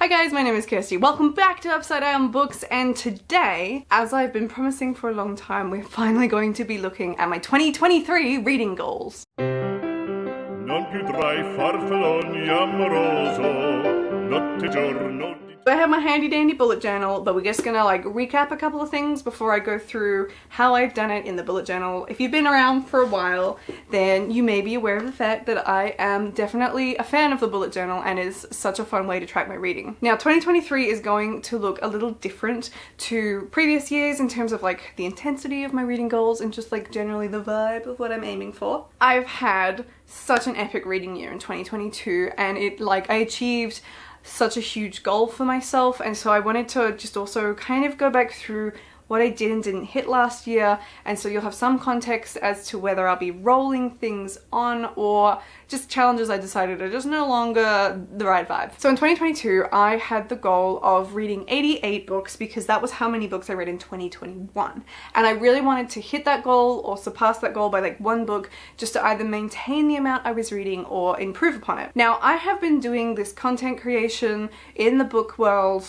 Hi guys, my name is Kirsty. Welcome back to Upside Down Books, and today, as I've been promising for a long time, we're finally going to be looking at my 2023 reading goals. Non più tra I farfalloni amoroso, notte giorno. So I have my handy dandy bullet journal, but we're just gonna recap a couple of things before I go through how I've done it in the bullet journal. If you've been around for a while, then you may be aware of the fact that I am definitely a fan of the bullet journal and is such a fun way to track my reading. Now 2023 is going to look a little different to previous years in terms of the intensity of my reading goals and just generally the vibe of what I'm aiming for. I've had such an epic reading year in 2022, and I achieved such a huge goal for myself, and so I wanted to just also kind of go back through what I did and didn't hit last year, and so you'll have some context as to whether I'll be rolling things on or just challenges I decided are just no longer the right vibe. So in 2022, I had the goal of reading 88 books because that was how many books I read in 2021. And I really wanted to hit that goal or surpass that goal by one book, just to either maintain the amount I was reading or improve upon it. Now, I have been doing this content creation in the book world,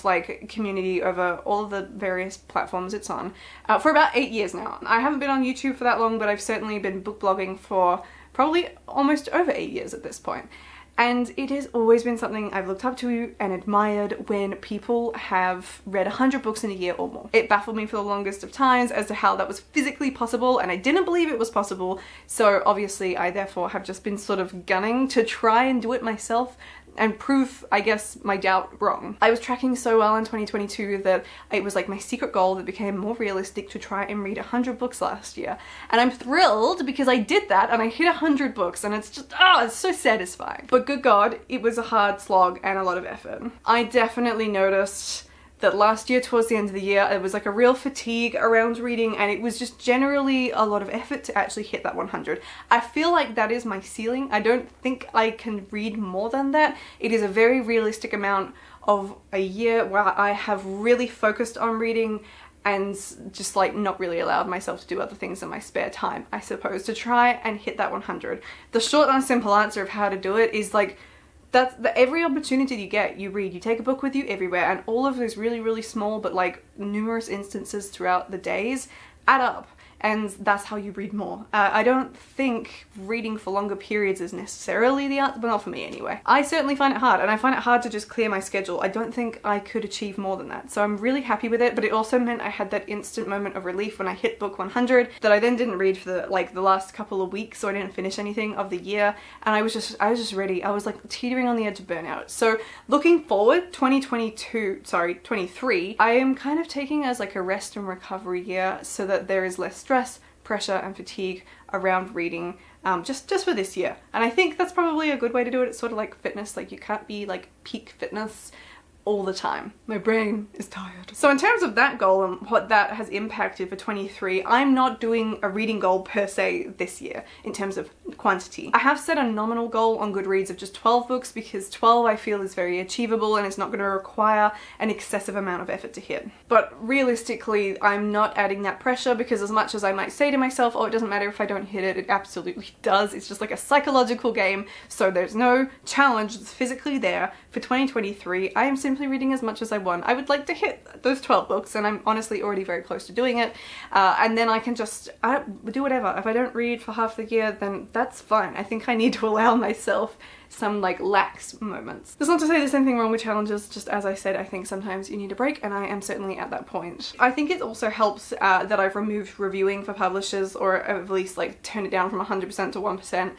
community over all of the various platforms it's on, for about 8 years now. I haven't been on YouTube for that long, but I've certainly been book blogging for probably almost over 8 years at this point. And it has always been something I've looked up to and admired when people have read 100 books in a year or more. It baffled me for the longest of times as to how that was physically possible, and I didn't believe it was possible, so obviously I therefore have just been sort of gunning to try and do it myself and prove, I guess, my doubt wrong. I was tracking so well in 2022 that it was my secret goal that became more realistic to try and read 100 books last year. And I'm thrilled because I did that and I hit 100 books, and it's just, it's so satisfying. But good God, it was a hard slog and a lot of effort. I definitely noticed that last year, towards the end of the year, it was a real fatigue around reading, and it was just generally a lot of effort to actually hit that 100. I feel like that is my ceiling. I don't think I can read more than that. It is a very realistic amount of a year where I have really focused on reading and just not really allowed myself to do other things in my spare time, I suppose, to try and hit that 100. The short and simple answer of how to do it is every opportunity you get, you read. You take a book with you everywhere, and all of those really, really small but numerous instances throughout the days add up. And that's how you read more. I don't think reading for longer periods is necessarily the answer, but not for me anyway. I certainly find it hard, and I find it hard to just clear my schedule. I don't think I could achieve more than that. So I'm really happy with it, but it also meant I had that instant moment of relief when I hit book 100 that I then didn't read for the last couple of weeks, so I didn't finish anything of the year, and I was just ready. I was teetering on the edge of burnout. So looking forward, 23, I am kind of taking as a rest and recovery year so that there is less stress, pressure and fatigue around reading just for this year. And I think that's probably a good way to do it. It's sort of like fitness, you can't be peak fitness all the time. My brain is tired. So in terms of that goal and what that has impacted for 23, I'm not doing a reading goal per se this year in terms of quantity. I have set a nominal goal on Goodreads of just 12 books because 12 I feel is very achievable and it's not going to require an excessive amount of effort to hit. But realistically, I'm not adding that pressure because as much as I might say to myself, oh, it doesn't matter if I don't hit it, it absolutely does. It's just a psychological game, so there's no challenge that's physically there. For 2023, I am simply reading as much as I want. I would like to hit those 12 books, and I'm honestly already very close to doing it, and then I can just do whatever. If I don't read for half the year, then that's fine. I think I need to allow myself some lax moments. That's not to say there's anything wrong with challenges, just as I said, I think sometimes you need a break, and I am certainly at that point. I think it also helps that I've removed reviewing for publishers, or at least turned it down from 100% to 1%.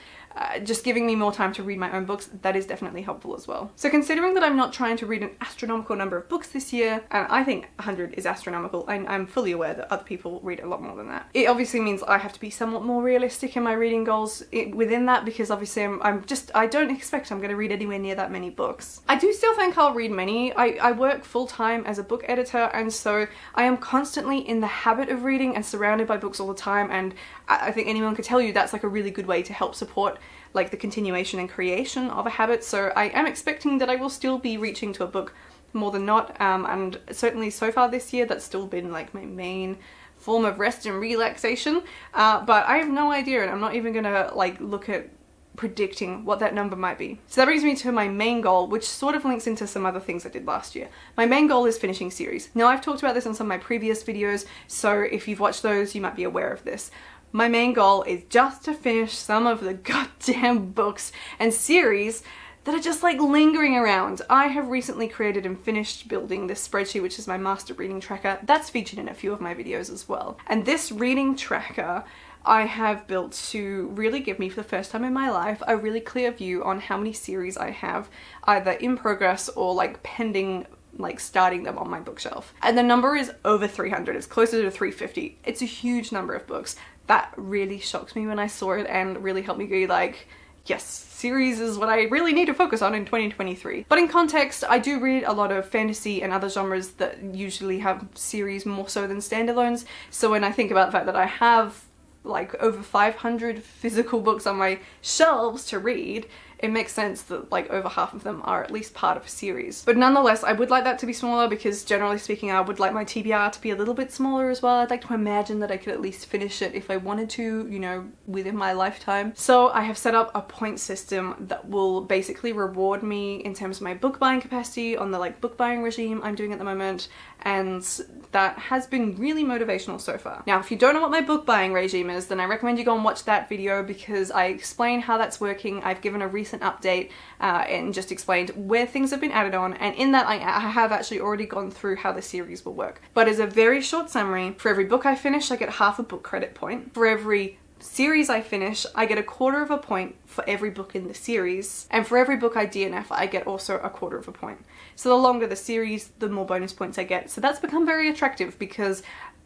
Just giving me more time to read my own books, that is definitely helpful as well. So considering that I'm not trying to read an astronomical number of books this year, and I think 100 is astronomical, I'm fully aware that other people read a lot more than that. It obviously means I have to be somewhat more realistic in my reading goals within that, because obviously I don't expect I'm going to read anywhere near that many books. I do still think I'll read many. I work full-time as a book editor, and so I am constantly in the habit of reading and surrounded by books all the time, and I think anyone could tell you that's a really good way to help support the continuation and creation of a habit. So I am expecting that I will still be reaching to a book more than not, and certainly so far this year that's still been my main form of rest and relaxation, but I have no idea, and I'm not even gonna look at predicting what that number might be. So that brings me to my main goal, which sort of links into some other things I did last year. My main goal is finishing series. Now, I've talked about this on some of my previous videos, so if you've watched those, you might be aware of this. My main goal is just to finish some of the goddamn books and series that are just like lingering around. I have recently created and finished building this spreadsheet, which is my master reading tracker. That's featured in a few of my videos as well. And this reading tracker I have built to really give me, for the first time in my life, a really clear view on how many series I have either in progress or like pending, like starting them on my bookshelf. And the number is over 300. It's closer to 350. It's a huge number of books. That really shocked me when I saw it and really helped me be like, yes, series is what I really need to focus on in 2023. But in context, I do read a lot of fantasy and other genres that usually have series more so than standalones. So when I think about the fact that I have like over 500 physical books on my shelves to read, it makes sense that like over half of them are at least part of a series. But nonetheless, I would like that to be smaller because generally speaking, I would like my TBR to be a little bit smaller as well. I'd like to imagine that I could at least finish it if I wanted to, you know, within my lifetime. So I have set up a point system that will basically reward me in terms of my book buying capacity on the like book buying regime I'm doing at the moment. And that has been really motivational so far. Now, if you don't know what my book buying regime is, then I recommend you go and watch that video because I explain how that's working. I've given a recent update and just explained where things have been added on, and in that I have actually already gone through how the series will work. But as a very short summary, for every book I finish, I get half a book credit point. For every series I finish, I get 1/4 of a point for every book in the series, and for every book I DNF, I get also 1/4 of a point. So the longer the series, the more bonus points I get. So that's become very attractive because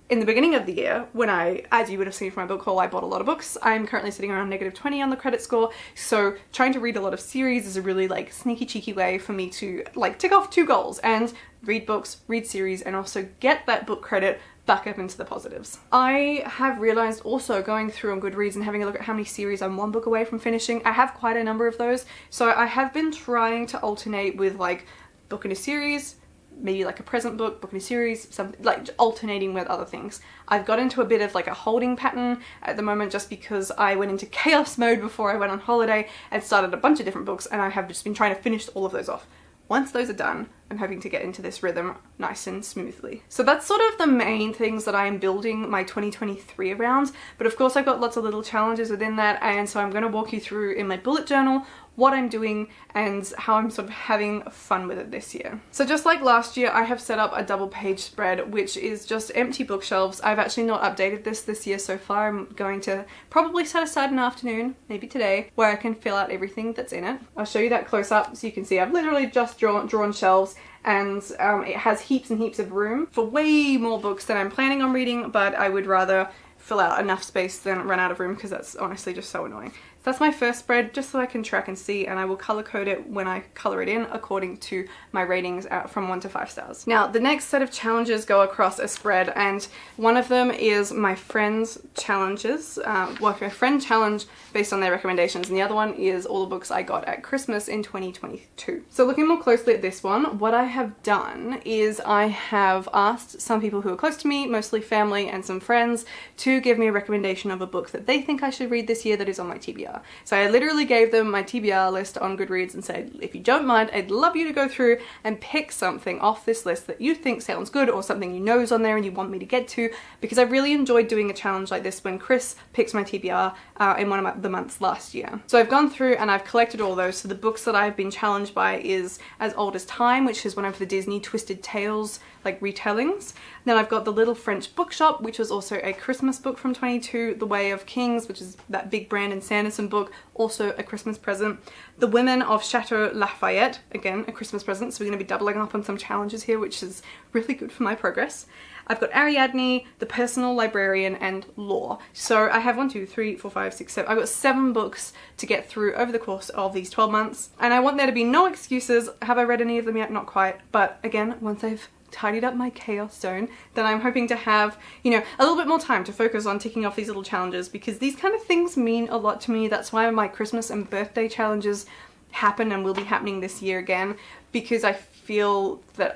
in the beginning of the year, when I, as you would have seen from my book haul, I bought a lot of books. I'm currently sitting around -20 on the credit score, so trying to read a lot of series is a really like sneaky cheeky way for me to like tick off 2 goals and read books, read series, and also get that book credit back up into the positives. I have realized also going through on Goodreads and having a look at how many series I'm 1 book away from finishing. I have quite a number of those, so I have been trying to alternate with like book in a series, maybe like a present book, book in a series, something like alternating with other things. I've got into a bit of like a holding pattern at the moment just because I went into chaos mode before I went on holiday and started a bunch of different books, and I have just been trying to finish all of those off. Once those are done, I'm hoping to get into this rhythm nice and smoothly. So that's sort of the main things that I am building my 2023 around, but of course I've got lots of little challenges within that, and so I'm going to walk you through in my bullet journal what I'm doing and how I'm sort of having fun with it this year. So just like last year, I have set up a double page spread, which is just empty bookshelves. I've actually not updated this year so far. I'm going to probably set aside an afternoon, maybe today, where I can fill out everything that's in it. I'll show you that close up so you can see I've literally just drawn shelves, and it has heaps and heaps of room for way more books than I'm planning on reading, but I would rather fill out enough space than run out of room because that's honestly just so annoying. So that's my first spread, just so I can track and see, and I will color code it when I color it in according to my ratings from 1 to 5 stars. Now, the next set of challenges go across a spread, and one of them is my friends' challenges, my friend challenge based on their recommendations, and the other one is all the books I got at Christmas in 2022. So looking more closely at this one, what I have done is I have asked some people who are close to me, mostly family and some friends, to give me a recommendation of a book that they think I should read this year that is on my TBR. So I literally gave them my TBR list on Goodreads and said, if you don't mind, I'd love you to go through and pick something off this list that you think sounds good or something you know is on there and you want me to get to, because I really enjoyed doing a challenge like this when Chris picks my TBR in one of the months last year. So I've gone through and I've collected all those. So the books that I've been challenged by is As Old as Time, which is one of the Disney Twisted Tales like retellings. Then I've got The Little French Bookshop, which was also a Christmas book from 22, The Way of Kings, which is that big Brandon Sanderson book, also a Christmas present. The Women of Chateau Lafayette, again a Christmas present, so we're going to be doubling up on some challenges here, which is really good for my progress. I've got Ariadne, The Personal Librarian, and Law. So I have 1, 2, 3, 4, 5, 6, 7. I've got 7 books to get through over the course of these 12 months. And I want there to be no excuses. Have I read any of them yet? Not quite. But again, once I've tidied up my chaos zone, then I'm hoping to have, you know, a little bit more time to focus on ticking off these little challenges, because these kind of things mean a lot to me. That's why my Christmas and birthday challenges happen and will be happening this year again, because I feel that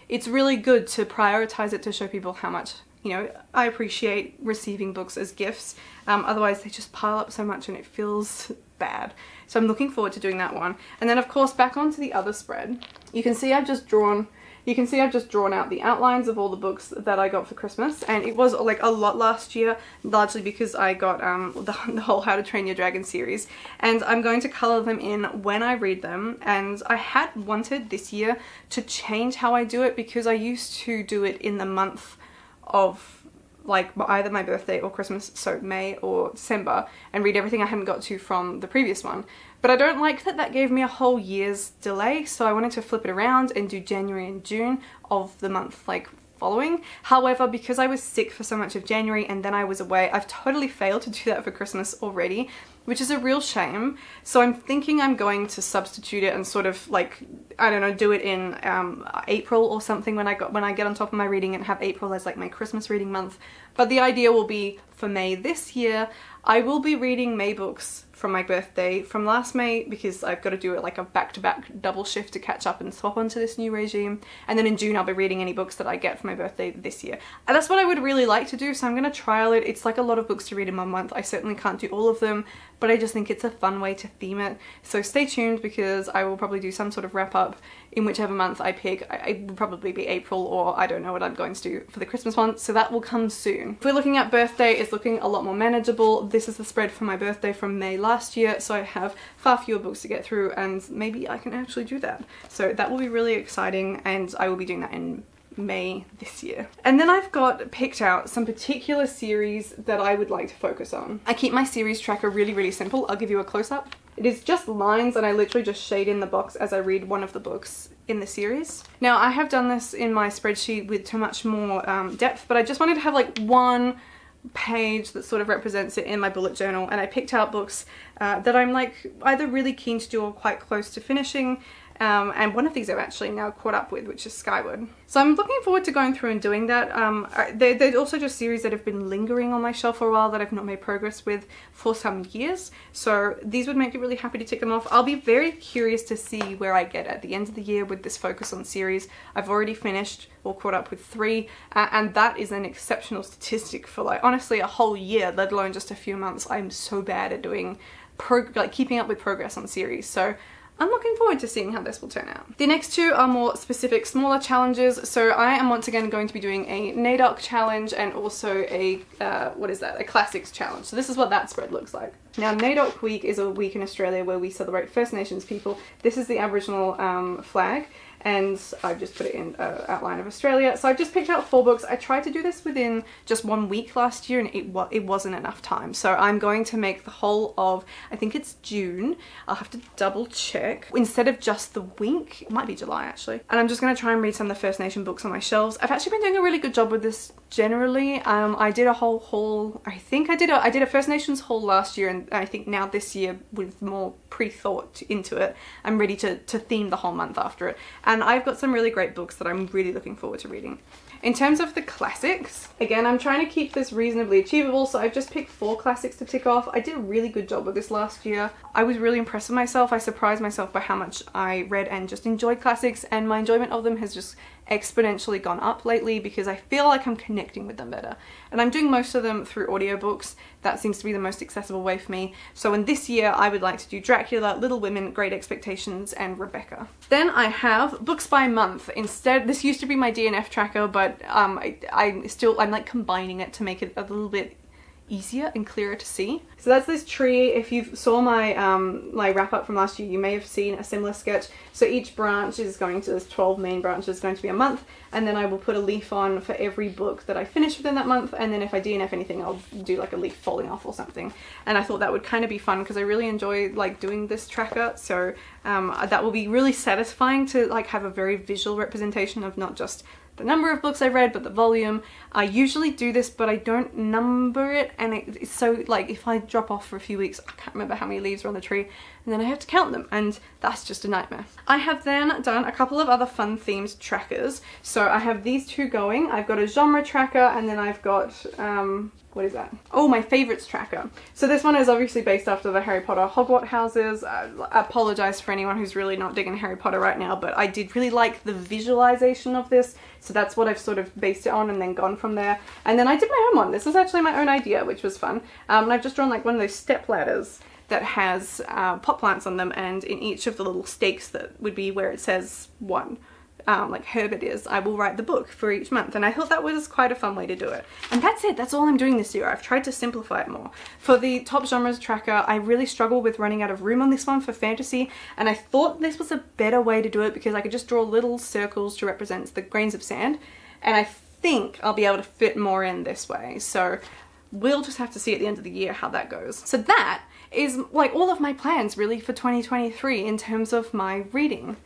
it's really good to prioritize it to show people how much you know, I appreciate receiving books as gifts. Otherwise they just pile up so much and it feels bad. So I'm looking forward to doing that one. And then of course back onto the other spread, you can see I've just drawn out the outlines of all the books that I got for Christmas, and it was like a lot last year, largely because I got the whole How to Train Your Dragon series, and I'm going to colour them in when I read them. And I had wanted this year to change how I do it, because I used to do it in the month of like either my birthday or Christmas, so May or December, and read everything I hadn't got to from the previous one. But I don't like that gave me a whole year's delay, so I wanted to flip it around and do January and June of the month like following. However, because I was sick for so much of January and then I was away, I've totally failed to do that for Christmas already, which is a real shame. So I'm thinking I'm going to substitute it and sort of like, I don't know, do it in April or something when I get on top of my reading, and have April as like my Christmas reading month. But the idea will be for May this year, I will be reading May books from my birthday from last May, because I've got to do it like a back-to-back double shift to catch up and swap onto this new regime. And then in June I'll be reading any books that I get for my birthday this year. And that's what I would really like to do, so I'm going to trial it. It's like a lot of books to read in 1 month. I certainly can't do all of them, but I just think it's a fun way to theme it. So stay tuned, because I will probably do some sort of wrap up in whichever month I pick. It will probably be April, or I don't know what I'm going to do for the Christmas one, so that will come soon. If we're looking at birthday, it's looking a lot more manageable. This is the spread for my birthday from May last year, so I have far fewer books to get through, and maybe I can actually do that. So that will be really exciting, and I will be doing that in May this year. And then I've got picked out some particular series that I would like to focus on. I keep my series tracker really simple. I'll give you a close-up. It is just lines, and I literally just shade in the box as I read one of the books in the series. Now I have done this in my spreadsheet with too much more depth, but I just wanted to have like one page that sort of represents it in my bullet journal, and I picked out books that I'm like either really keen to do or quite close to finishing. And one of these I've actually now caught up with, which is Skyward. So I'm looking forward to going through and doing that. They're also just series that have been lingering on my shelf for a while that I've not made progress with for some years. So these would make me really happy to tick them off. I'll be very curious to see where I get at the end of the year with this focus on series. I've already finished or caught up with 3, and that is an exceptional statistic for like honestly a whole year, let alone just a few months. I'm so bad at doing keeping up with progress on series. So I'm looking forward to seeing how this will turn out. The next 2 are more specific, smaller challenges. So I am once again going to be doing a NAIDOC challenge and also a, a classics challenge. So this is what that spread looks like. Now NAIDOC week is a week in Australia where we celebrate First Nations people. This is the Aboriginal flag, and I've just put it in outline of Australia. So I've just picked out 4 books. I tried to do this within just 1 week last year, and it wasn't enough time. So I'm going to make the whole of, I think it's June. I'll have to double check. Instead of just the week, it might be July actually. And I'm just going to try and read some of the First Nation books on my shelves. I've actually been doing a really good job with this generally. I did a whole haul, I did a First Nations haul last year, and I think now this year with more pre-thought into it, I'm ready to theme the whole month after it. And I've got some really great books that I'm really looking forward to reading. In terms of the classics, again, I'm trying to keep this reasonably achievable, so I've just picked 4 classics to tick off. I did a really good job with this last year. I was really impressed with myself. I surprised myself by how much I read and just enjoyed classics, and my enjoyment of them has just exponentially gone up lately because I feel like I'm connecting with them better. And I'm doing most of them through audiobooks. That seems to be the most accessible way for me. So in this year, I would like to do Dracula, Little Women, Great Expectations, and Rebecca. Then I have books by month. Instead, this used to be my DNF tracker, but I'm like combining it to make it a little bit easier and clearer to see. So that's this tree. If you saw my my wrap up from last year, you may have seen a similar sketch. So each branch is going to, there's 12 main branches, going to be a month, and then I will put a leaf on for every book that I finish within that month, and then if I DNF anything, I'll do like a leaf falling off or something. And I thought that would kind of be fun because I really enjoy like doing this tracker. So that will be really satisfying to like have a very visual representation of not just the number of books I've read, but the volume. I usually do this, but I don't number it, and it's so like if I drop off for a few weeks, I can't remember how many leaves are on the tree. and then I have to count them, and that's just a nightmare. I have then done a couple of other fun themed trackers. So I have these two going. I've got a genre tracker, and then I've got what is that? Oh, my favorites tracker. So this one is obviously based after the Harry Potter Hogwarts houses. I apologize for anyone who's really not digging Harry Potter right now, but I did really like the visualization of this. So that's what I've sort of based it on and then gone from there. And then I did my own one. This is actually my own idea, which was fun. And I've just drawn like one of those step ladders that has pot plants on them, and in each of the little stakes that would be where it says one, like Herbert is, I will write the book for each month. And I thought that was quite a fun way to do it. And that's it, that's all I'm doing this year. I've tried to simplify it more. For the top genres tracker, I really struggle with running out of room on this one for fantasy, and I thought this was a better way to do it because I could just draw little circles to represent the grains of sand, and I think I'll be able to fit more in this way. So we'll just have to see at the end of the year how that goes. So that is like all of my plans really for 2023 in terms of my reading.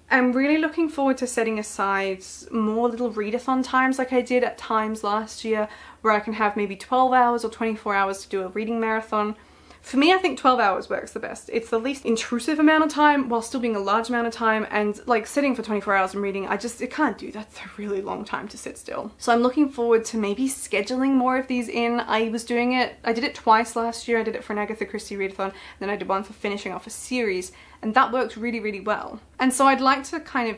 I'm really looking forward to setting aside more little readathon times like I did at times last year, where I can have maybe 12 hours or 24 hours to do a reading marathon. For me, I think 12 hours works the best. It's the least intrusive amount of time while still being a large amount of time, and like sitting for 24 hours and reading, I can't do that. It's a really long time to sit still. So I'm looking forward to maybe scheduling more of these in. I did it twice last year. I did it for an Agatha Christie readathon, then I did one for finishing off a series, and that worked really, really well. And so I'd like to kind of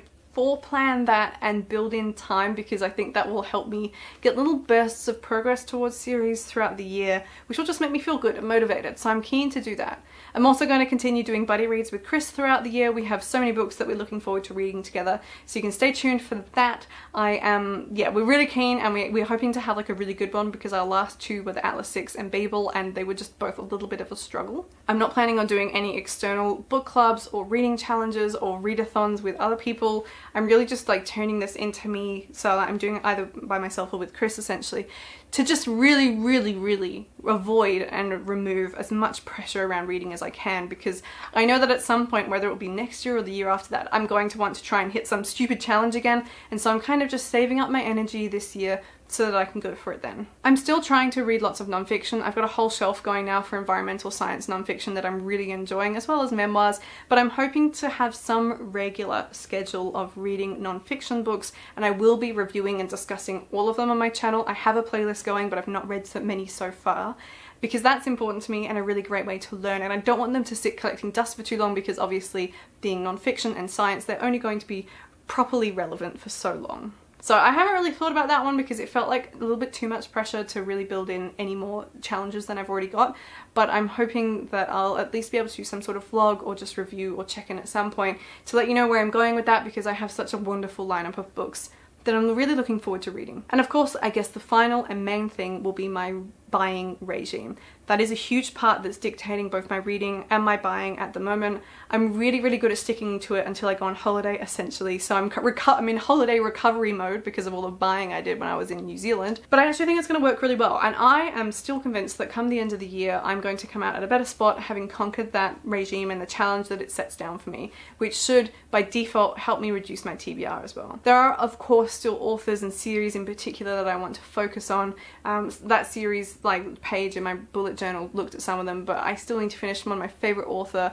plan that and build in time, because I think that will help me get little bursts of progress towards series throughout the year, which will just make me feel good and motivated. So I'm keen to do that. I'm also going to continue doing buddy reads with Chris throughout the year. We have so many books that we're looking forward to reading together, so you can stay tuned for that. We're really keen, and we're hoping to have like a really good one, because our last two were the Atlas 6 and Babel, and they were just both a little bit of a struggle. I'm not planning on doing any external book clubs or reading challenges or readathons with other people. I'm really just like turning this into me, so I'm doing it either by myself or with Chris, essentially, to just really, really, really avoid and remove as much pressure around reading as I can, because I know that at some point, whether it will be next year or the year after that, I'm going to want to try and hit some stupid challenge again, and so I'm kind of just saving up my energy this year so that I can go for it then. I'm still trying to read lots of nonfiction. I've got a whole shelf going now for environmental science nonfiction that I'm really enjoying, as well as memoirs, but I'm hoping to have some regular schedule of reading nonfiction books, and I will be reviewing and discussing all of them on my channel. I have a playlist going, but I've not read so many so far, because that's important to me and a really great way to learn, and I don't want them to sit collecting dust for too long, because obviously being nonfiction and science, they're only going to be properly relevant for so long. So I haven't really thought about that one, because it felt like a little bit too much pressure to really build in any more challenges than I've already got, but I'm hoping that I'll at least be able to do some sort of vlog or just review or check in at some point to let you know where I'm going with that, because I have such a wonderful lineup of books that I'm really looking forward to reading. And of course, I guess the final and main thing will be my buying regime. That is a huge part that's dictating both my reading and my buying at the moment. I'm really, really good at sticking to it until I go on holiday, essentially. So I'm in holiday recovery mode because of all the buying I did when I was in New Zealand. But I actually think it's going to work really well. And I am still convinced that come the end of the year, I'm going to come out at a better spot, having conquered that regime and the challenge that it sets down for me, which should, by default, help me reduce my TBR as well. There are, of course, still authors and series in particular that I want to focus on. That series like page in my bullet journal looked at some of them, but I still need to finish one of my favorite author,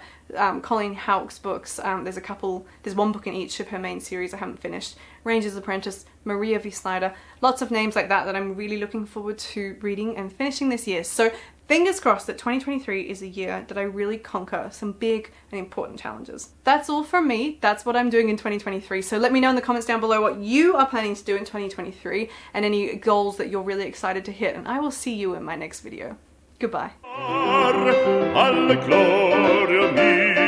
Colleen Houck's books. There's one book in each of her main series I haven't finished. Ranger's Apprentice, Maria V. Snyder, lots of names like that I'm really looking forward to reading and finishing this year. So fingers crossed that 2023 is a year that I really conquer some big and important challenges. That's all from me. That's what I'm doing in 2023. So let me know in the comments down below what you are planning to do in 2023 and any goals that you're really excited to hit, and I will see you in my next video. Goodbye. Alle gloria mia.